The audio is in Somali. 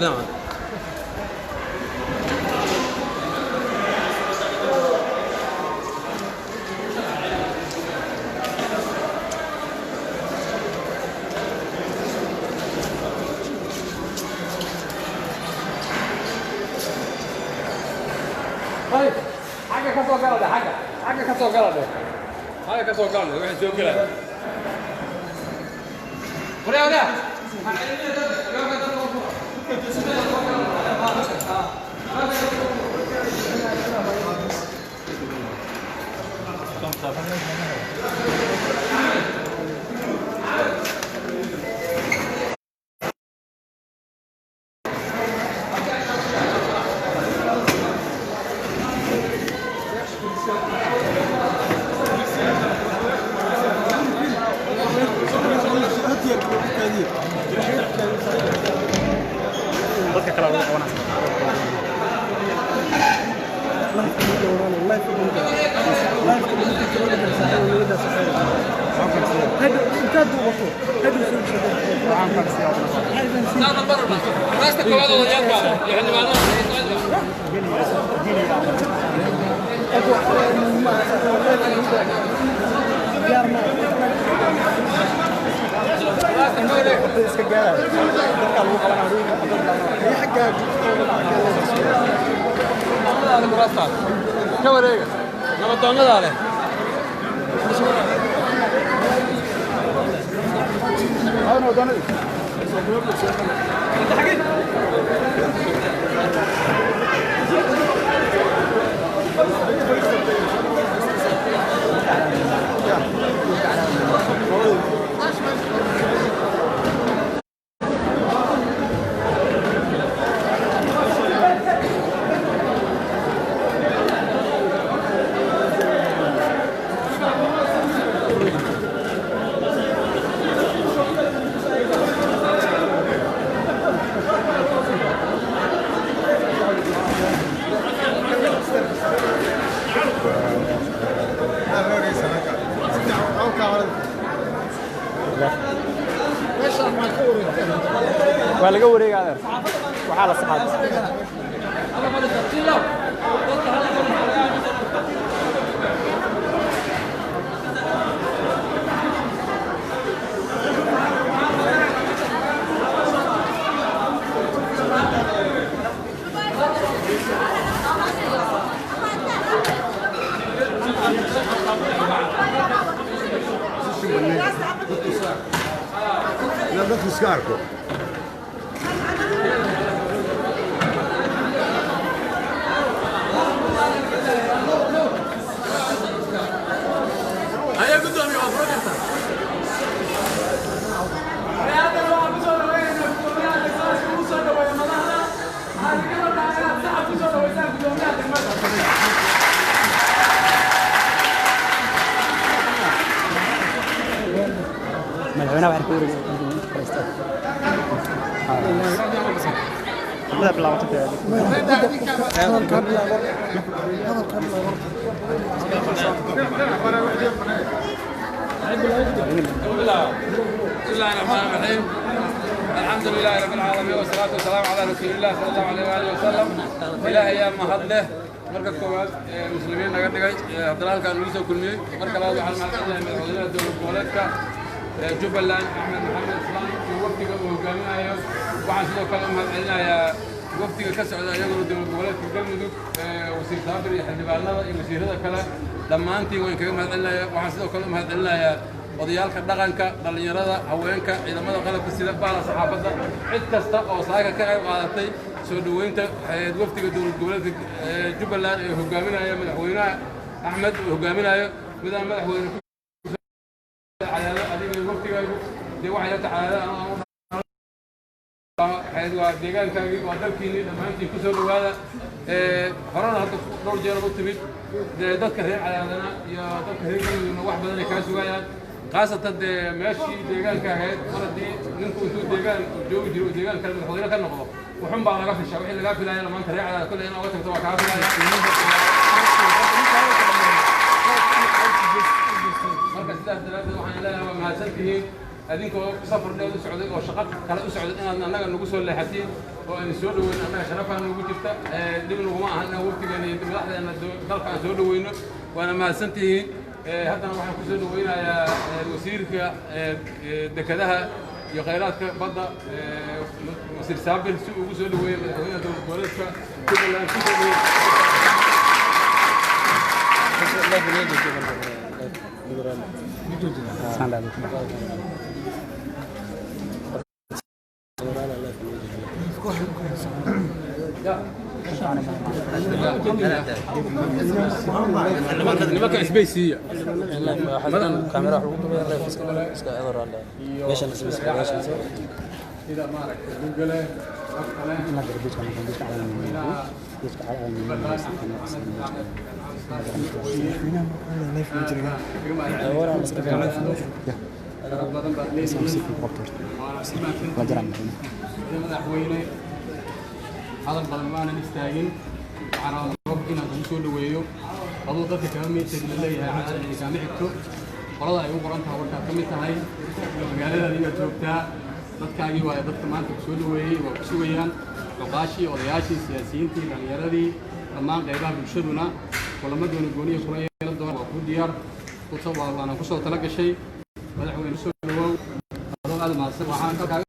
نعم طيب حاجة كسر قلده حاجة كسر قلده حاجة كسر قلده واحد يسوي كده ولا ولا قوري هذا وحالة صحاب لا بس سكاركو هيا قدام يا أفراد مدحوينها waxay ku wareegay هذا بلاوته بسم الله الرحمن الرحيم الحمد لله رب العالمين والصلاة والسلام على رسول الله صلى الله عليه وآله وسلم إلهي يا مهده marka koowaad muslimiin naga dhigay haddana halkaan ugu soo kulmiyey marka labaad waxaan mahadcelinayaa madaxweynaha dowlad goboleedka jubbaland axmed maxamed islaan iyo wafdiga uu hogaaminayo waxaan sidoo kale u mahadcelinayaa wafdiga ka socda iyagoo dowlad goboleedka galmudug wasiir saabir iyo xildhibaanada iyo wasiirada kale dhammaantiin waan kaga mahadcelinayaa waxaan sidoo kale u mahadcelinayaa odayaalka dhaqanka dhalinyarada haweenka ciidamada qalabka sida baala saxaafadda cid kasta oo saaka ka qayb qaadatay soo dhaweynta wafdiga dowlad goboleedka jubbaland ee hogaaminaya madaxweynaha axmed uu hogaaminayo midaan madaxweyne cadaado adiga wafdigaagu dee waxay la tacaadaan waa deegaankaagii waa dalkiinii dhammaantiin ku soo dhawaada horena hadda dhowr jeer u timid dee dadka reer cadaadana iyo dadka reer galmudugna wax badan ay kaa sugayaan khaasatan dee meeshii deegaanka ahayd mar haddii ninku intuu deegaan joogi jiro oo deegaan kale madaxweyne ka noqdo wuxun baa laga fishaa wixii lagaa filaayana maanta reer cadaada kolley in oga tagto waa kaa filaya marka sidaas daraaddeed waxaan leeyahay waa mahadsantihiin adinkoo safar dheer u socday oo shaqo kale u socday inaad annaga nagu soo leexatiin وأنا سود وين أنا شرفها إنه وجدت دبل وما أنا وقت يعني دبل واحد أنا خلق عن سود وينه وأنا ما سنتي هذا أنا واحد سود وين يا وزير دكتها يا خيرات بدأ وزير سابق سود وين هنا دولة كل اللي نشوفه ما كان سبيسية مثلا كاميرا إذا ما رك جوجله madaxweyne hadal badan maana istaagin waxaan rabaa inaan soo dhaweeyo adoo dadka ka mid leeyahay cadaado ka mixto qolada ay u qoran tahay warka ka mid tahay magaalada iyo joogtaa dadkaagii waa dadka maanta soo dhaweeyay waa ku sugayaan oqaashi odayaashii siyaasiyiintii dhalinyaradii dhammaan qaybaha bulshaduna kulamadoona gooniyo kula yeelan doona waa ku diyaar ku soo tala gashay madaxweyne soo dhawow adoo aad ma waxaan